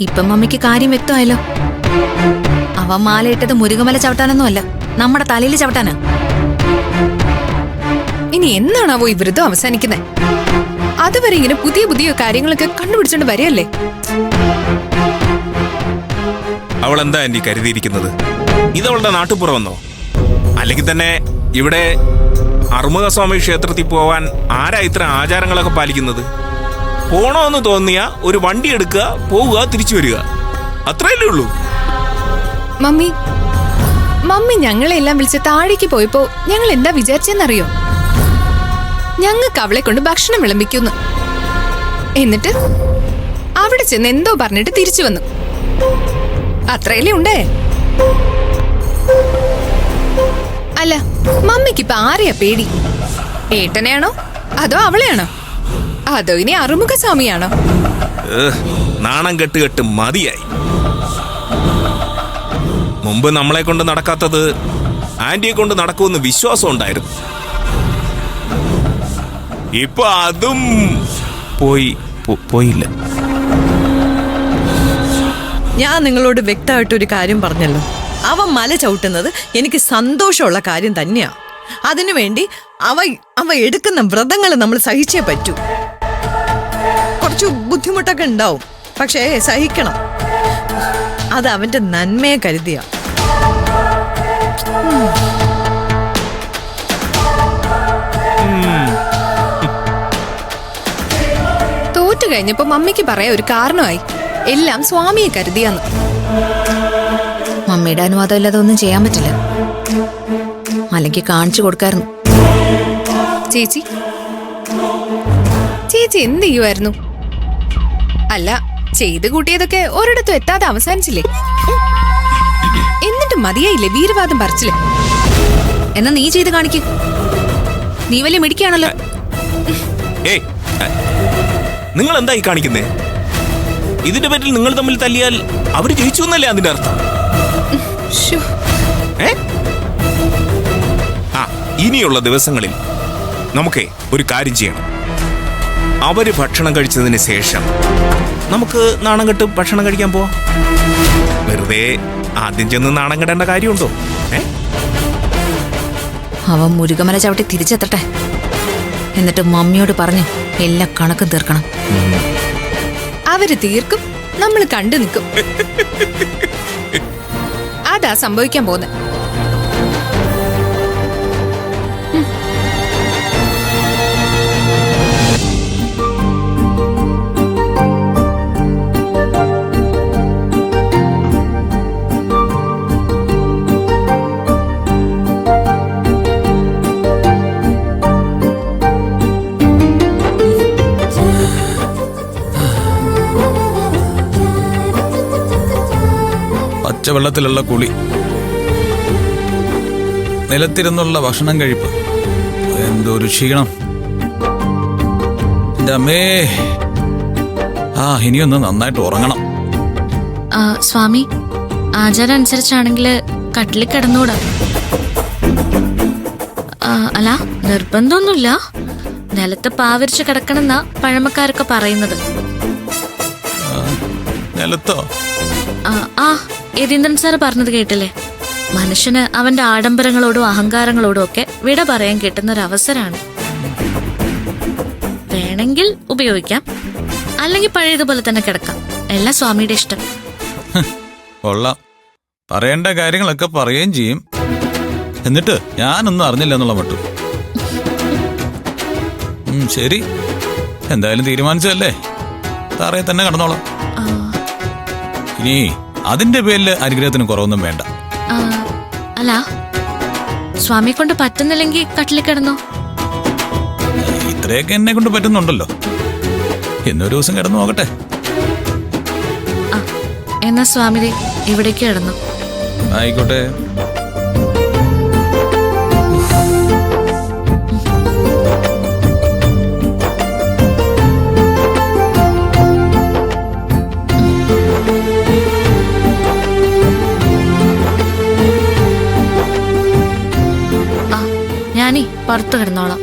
ഇപ്പം മമ്മിക്ക് കാര്യം വ്യക്തമായല്ലോ. അവൻ മാലയിട്ടത് മുരുകമല ചവിട്ടാനൊന്നും അല്ല, നമ്മുടെ തലയിൽ ചവിട്ടാനാ. ഇനി എന്നാണാവോ ഈ വ്രതം അവസാനിക്കുന്നത്? അതുവരെ ഇങ്ങനെ പുതിയ പുതിയ കാര്യങ്ങളൊക്കെ കണ്ടുപിടിച്ചോണ്ട് വരികയല്ലേ. അവൾ എന്താ ആന്റി കരുതിയിരിക്കുന്നത്? ഇതവളുടെ നാട്ടുപുറമെന്നോ? അല്ലെങ്കിൽ തന്നെ ഇവിടെ അറുമുഖസ്വാമി ക്ഷേത്രത്തിൽ പോവാൻ ആരാ ഇത്ര ആചാരങ്ങളൊക്കെ പാലിക്കുന്നത്? പോണോന്ന് തോന്നിയ ഒരു വണ്ടി എടുക്കുക, പോവുക, തിരിച്ചു വരിക, അത്രയല്ലേ ഉള്ളൂ. മമ്മി ഞങ്ങളെല്ലാം വിളിച്ച് താഴേക്ക് പോയപ്പോ ഞങ്ങൾ എന്താ വിചാരിച്ചെന്നറിയോ? ഞങ്ങൾക്ക് അവളെ കൊണ്ട് ഭക്ഷണം വിളമ്പിക്കുന്നു. എന്നിട്ട് അവിടെ ചെന്ന് എന്തോ പറഞ്ഞിട്ട് തിരിച്ചു വന്നു. അത്രയല്ലേ ഉണ്ടേ. അല്ല, മമ്മിക്കിപ്പൊ ആരെയാ പേടി? ഏട്ടനെയാണോ അതോ അവളെയാണോ? അതോ ഇനി അറുമുഖസ്വാമിയാണോ? നാണം കെട്ട് മതിയായി. മുമ്പ് നമ്മളെ കൊണ്ട് നടക്കാത്തത് ആന്റിയെ കൊണ്ട് നടക്കുമെന്ന് വിശ്വാസം ഉണ്ടായിരുന്നു. ഇപ്പൊ അതും പോയില്ല. ഞാൻ നിങ്ങളോട് വ്യക്തമായിട്ടൊരു കാര്യം പറഞ്ഞല്ലോ. അവൻ മല ചവിട്ടുന്നത് എനിക്ക് സന്തോഷമുള്ള കാര്യം തന്നെയാ. അതിനുവേണ്ടി അവ എടുക്കുന്ന വ്രതങ്ങൾ നമ്മൾ സഹിച്ചേ പറ്റൂ. കുറച്ചു ബുദ്ധിമുട്ടൊക്കെ ഉണ്ടാവും, പക്ഷേ സഹിക്കണം. അത് അവന്റെ നന്മയെ കരുതിയ. തോറ്റു കഴിഞ്ഞപ്പോ മമ്മിക്ക് പറയാൻ ഒരു കാരണമായി. എല്ലാം സ്വാമിയെ കരുതിയാന്ന്. മമ്മിയുടെ അനുവാദം ഇല്ലാതെ ഒന്നും ചെയ്യാൻ പറ്റില്ല. അല്ലെങ്കിൽ കാണിച്ചു കൊടുക്കായിരുന്നു. ചേച്ചി എന്ത് ചെയ്യുമായിരുന്നു? അല്ല, ചെയ്ത് കൂട്ടിയതൊക്കെ ഒരിടത്തും എത്താതെ അവസാനിച്ചില്ലേ? എന്നിട്ട് മതിയായില്ലേ വീരവാദം പറിച്ചില്ലേ? എന്നാ നീ ചെയ്ത് കാണിക്ക്. നീ വലിയ മിടിക്കാണല്ലോ. നിങ്ങൾ എന്തായി കാണിക്കുന്നേ? ഇതിന്റെ പേരിൽ നിങ്ങൾ തമ്മിൽ തല്ലിയാൽ അവര് ജയിച്ചു എന്നല്ലേ അതിന്റെ അർത്ഥം? ഇനിയുള്ള ദിവസങ്ങളിൽ നമുക്ക് ഒരു കാര്യം ചെയ്യണം. അവര് ഭക്ഷണം കഴിച്ചതിന് ശേഷം നമുക്ക് നാണം കെട്ട് ഭക്ഷണം കഴിക്കാൻ പോവാം. വെറുതെ ആദ്യം ചെന്ന് നാണം കെടേണ്ട കാര്യമുണ്ടോ? അവൻ മുരുകമല ചവിട്ടി തിരിച്ചെത്തട്ടെ. എന്നിട്ട് മമ്മിയോട് പറഞ്ഞു എല്ലാ കണക്കും തീർക്കണം. അവര് തീർക്കും, നമ്മൾ കണ്ടു നിൽക്കും. അതാ സംഭവിക്കാൻ പോകുന്നത്. പച്ചവെള്ളത്തിലുള്ള കുളി, നിലത്തിരുന്നുള്ള ഭക്ഷണം കഴിപ്പ്, എന്തൊരു ക്ഷീണം എൻ്റെ അമ്മേ. ഇനിയൊന്ന് നന്നായിട്ട് ഉറങ്ങണം. സ്വാമി, ആചാരം അനുസരിച്ചാണെങ്കിൽ കട്ടിലിൽ കിടന്നുകൂടാ. അല്ല, നിർബന്ധമൊന്നുമില്ല. നിലത്ത് പാവരിച്ച് കിടക്കണമെന്നാ പഴമക്കാരൊക്കെ പറയുന്നത്. നിലത്തോ? യതീന്ദ്രൻ സാറ് പറഞ്ഞത് കേട്ടില്ലേ? മനുഷ്യന് അവന്റെ ആഡംബരങ്ങളോടും അഹങ്കാരങ്ങളോടും ഒക്കെ വിട പറയാൻ കിട്ടുന്ന ഒരു അവസരമാണ്. വേണമെങ്കിൽ ഉപയോഗിക്കാം, അല്ലെങ്കിൽ പഴയതുപോലെ തന്നെ കിടക്കാം. എല്ലാം സ്വാമിയുടെ ഇഷ്ടം. കൊള്ളാം, പറയേണ്ട കാര്യങ്ങളൊക്കെ പറയുകയും ചെയ്യും. എന്നിട്ട് ഞാനൊന്നും അറിഞ്ഞില്ല എന്നുള്ള മട്ടും. ശരി, എന്തായാലും തീരുമാനിച്ചതല്ലേ, തറയെ തന്നെ കടന്നോളാം. ഇനി അതിന്റെ പേരിൽ അനുഗ്രഹത്തിന് കുറവൊന്നും വേണ്ട. അല്ല, സ്വാമിയെ കൊണ്ട് പറ്റുന്നില്ലെങ്കിൽ കട്ടിലിൽ കിടന്നോ. ഇത്രയൊക്കെ എന്നെ കൊണ്ട് പറ്റുന്നുണ്ടല്ലോ, എന്നൊരു ദിവസം കിടന്നു നോക്കട്ടെ. എന്നാ സ്വാമി ഇവിടേക്ക് കിടന്നു. ആയിക്കോട്ടെ. ഞാനീ പുറത്ത് കിടന്നോളാം.